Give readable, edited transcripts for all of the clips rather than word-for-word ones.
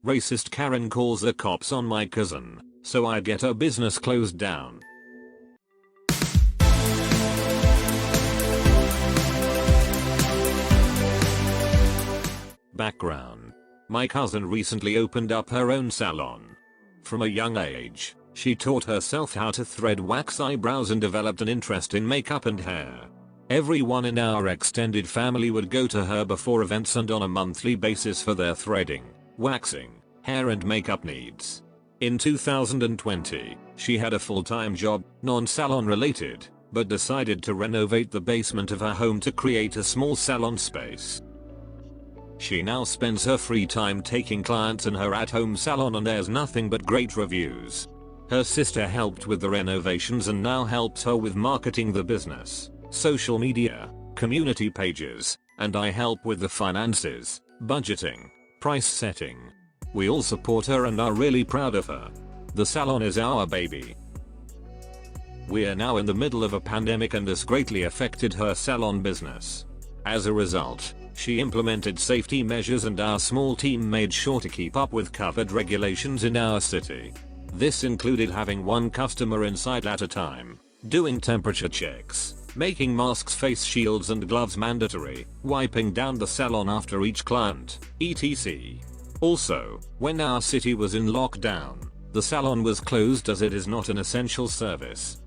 Racist Karen calls the cops on my cousin, so I get her business closed down. Background. My cousin recently opened up her own salon. From a young age, she taught herself how to thread wax eyebrows and developed an interest in makeup and hair. Everyone in our extended family would go to her before events and on a monthly basis for their threading, waxing, hair and makeup needs. In 2020, she had a full-time job, non-salon related, but decided to renovate the basement of her home to create a small salon space. She now spends her free time taking clients in her at-home salon and there's nothing but great reviews. Her sister helped with the renovations and now helps her with marketing the business, social media, community pages, and I help with the finances, budgeting, price setting. We all support her and are really proud of her. The salon is our baby. We are now in the middle of a pandemic and this greatly affected her salon business. As a result, she implemented safety measures and our small team made sure to keep up with COVID regulations in our city. This included having one customer inside at a time, doing temperature checks, making masks, face shields and gloves mandatory, wiping down the salon after each client, etc. Also, when our city was in lockdown, the salon was closed as it is not an essential service.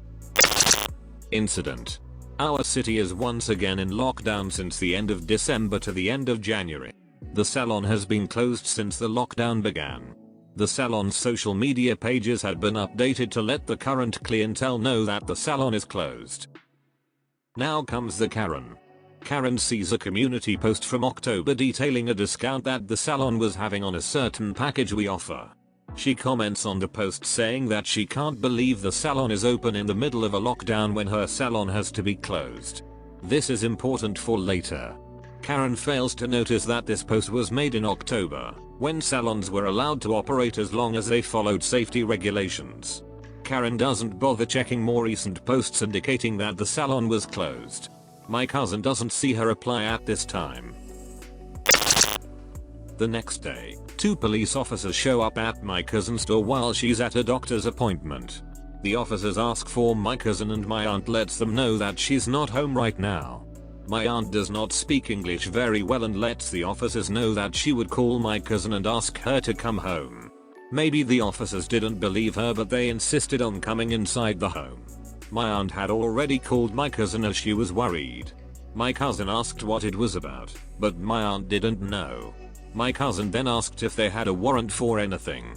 Incident. Our city is once again in lockdown since the end of December to the end of January. The salon has been closed since the lockdown began. The salon's social media pages had been updated to let the current clientele know that the salon is closed. Now comes the Karen. Karen sees a community post from October detailing a discount that the salon was having on a certain package we offer. She comments on the post saying that she can't believe the salon is open in the middle of a lockdown when her salon has to be closed. This is important for later. Karen fails to notice that this post was made in October, when salons were allowed to operate as long as they followed safety regulations. Karen doesn't bother checking more recent posts indicating that the salon was closed. My cousin doesn't see her reply at this time. The next day, 2 police officers show up at my cousin's door while she's at a doctor's appointment. The officers ask for my cousin and my aunt lets them know that she's not home right now. My aunt does not speak English very well and lets the officers know that she would call my cousin and ask her to come home. Maybe the officers didn't believe her but they insisted on coming inside the home. My aunt had already called my cousin as she was worried. My cousin asked what it was about, but my aunt didn't know. My cousin then asked if they had a warrant for anything.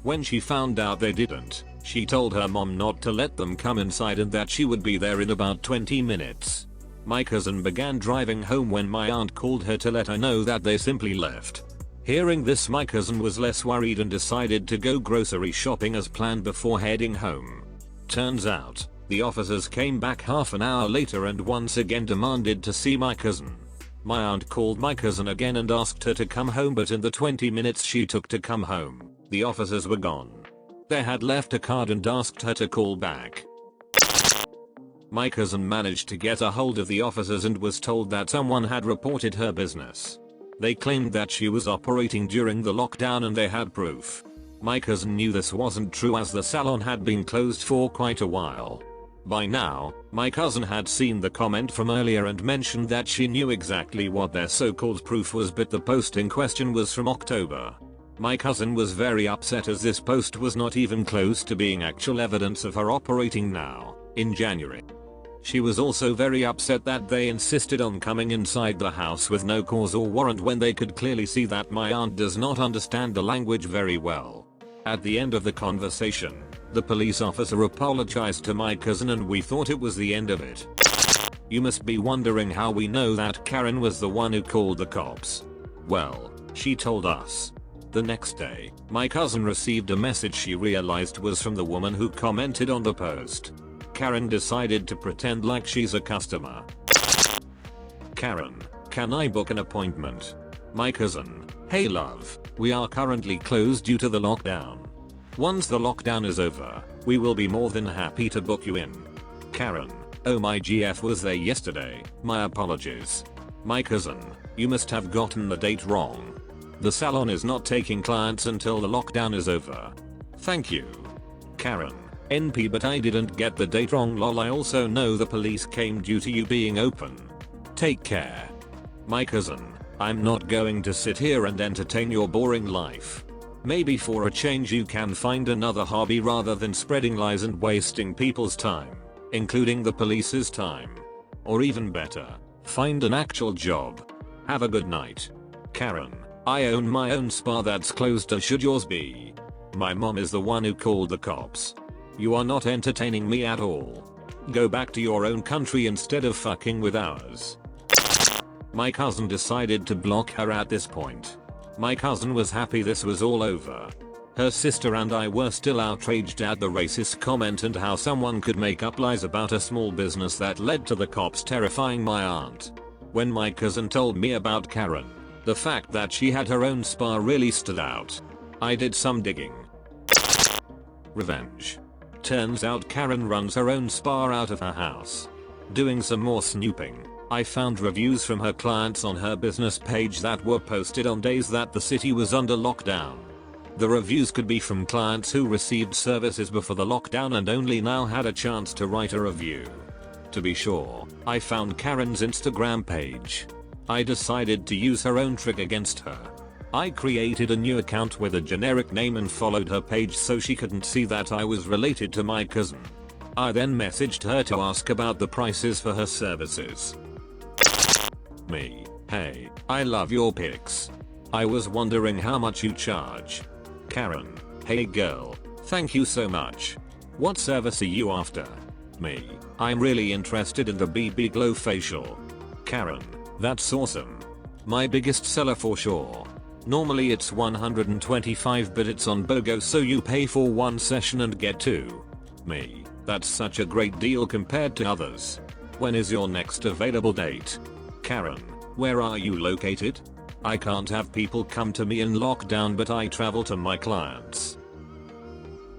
When she found out they didn't, she told her mom not to let them come inside and that she would be there in about 20 minutes. My cousin began driving home when my aunt called her to let her know that they simply left. Hearing this, my cousin was less worried and decided to go grocery shopping as planned before heading home. Turns out, the officers came back half an hour later and once again demanded to see my cousin. My aunt called my cousin again and asked her to come home, but in the 20 minutes she took to come home, the officers were gone. They had left a card and asked her to call back. My cousin managed to get a hold of the officers and was told that someone had reported her business. They claimed that she was operating during the lockdown and they had proof. My cousin knew this wasn't true as the salon had been closed for quite a while. By now, my cousin had seen the comment from earlier and mentioned that she knew exactly what their so-called proof was, but the post in question was from October. My cousin was very upset as this post was not even close to being actual evidence of her operating now, in January. She was also very upset that they insisted on coming inside the house with no cause or warrant when they could clearly see that my aunt does not understand the language very well. At the end of the conversation, the police officer apologized to my cousin and we thought it was the end of it. You must be wondering how we know that Karen was the one who called the cops. Well, she told us. The next day, my cousin received a message she realized was from the woman who commented on the post. Karen decided to pretend like she's a customer. Karen, can I book an appointment? My cousin, hey love, we are currently closed due to the lockdown. Once the lockdown is over, we will be more than happy to book you in. Karen, oh my GF was there yesterday, my apologies. My cousin, you must have gotten the date wrong. The salon is not taking clients until the lockdown is over. Thank you. Karen. NP, but I didn't get the date wrong lol. I also know the police came due to you being open. Take care. My cousin. I'm not going to sit here and entertain your boring life. Maybe for a change you can find another hobby rather than spreading lies and wasting people's time, including the police's time. Or even better, find an actual job. Have a good night. Karen. I own my own spa that's closed, as should yours be. My mom is the one who called the cops. You are not entertaining me at all. Go back to your own country instead of fucking with ours. My cousin decided to block her at this point. My cousin was happy this was all over. Her sister and I were still outraged at the racist comment and how someone could make up lies about a small business that led to the cops terrifying my aunt. When my cousin told me about Karen, the fact that she had her own spa really stood out. I did some digging. Revenge. Turns out Karen runs her own spa out of her house. Doing some more snooping, I found reviews from her clients on her business page that were posted on days that the city was under lockdown. The reviews could be from clients who received services before the lockdown and only now had a chance to write a review. To be sure, I found Karen's Instagram page. I decided to use her own trick against her. I created a new account with a generic name and followed her page so she couldn't see that I was related to my cousin. I then messaged her to ask about the prices for her services. Me. Hey, I love your pics. I was wondering how much you charge. Karen. Hey girl, thank you so much. What service are you after? Me. I'm really interested in the BB Glow facial. Karen. That's awesome. My biggest seller for sure. Normally it's $125, but it's on BOGO, so you pay for one session and get two. Me. That's such a great deal compared to others. When is your next available date? Karen. Where are you located? I can't have people come to me in lockdown, but I travel to my clients.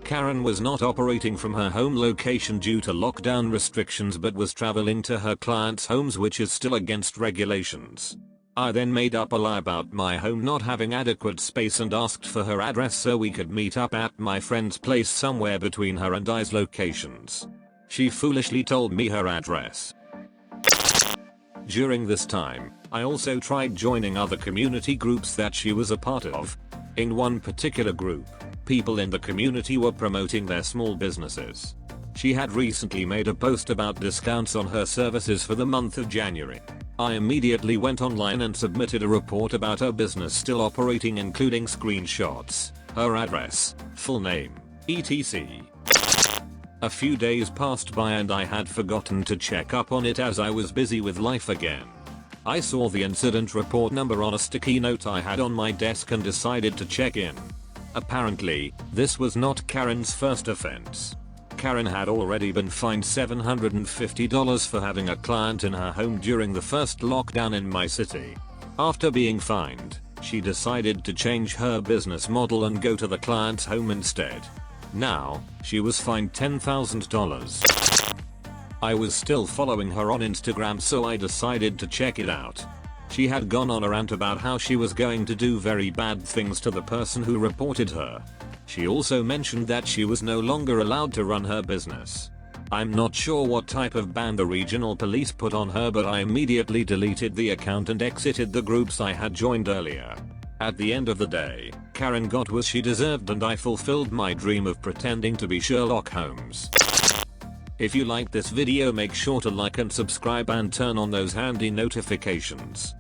Karen was not operating from her home location due to lockdown restrictions, but was traveling to her clients' homes, which is still against regulations. I then made up a lie about my home not having adequate space and asked for her address so we could meet up at my friend's place somewhere between her and I's locations. She foolishly told me her address. During this time, I also tried joining other community groups that she was a part of. In one particular group, people in the community were promoting their small businesses. She had recently made a post about discounts on her services for the month of January. I immediately went online and submitted a report about her business still operating, including screenshots, her address, full name, etc. A few days passed by and I had forgotten to check up on it as I was busy with life again. I saw the incident report number on a sticky note I had on my desk and decided to check in. Apparently, this was not Karen's first offense. Karen had already been fined $750 for having a client in her home during the first lockdown in my city. After being fined, she decided to change her business model and go to the client's home instead. Now, she was fined $10,000. I was still following her on Instagram, so I decided to check it out. She had gone on a rant about how she was going to do very bad things to the person who reported her. She also mentioned that she was no longer allowed to run her business. I'm not sure what type of ban the regional police put on her, but I immediately deleted the account and exited the groups I had joined earlier. At the end of the day, Karen got what she deserved and I fulfilled my dream of pretending to be Sherlock Holmes. If you liked this video, make sure to like and subscribe and turn on those handy notifications.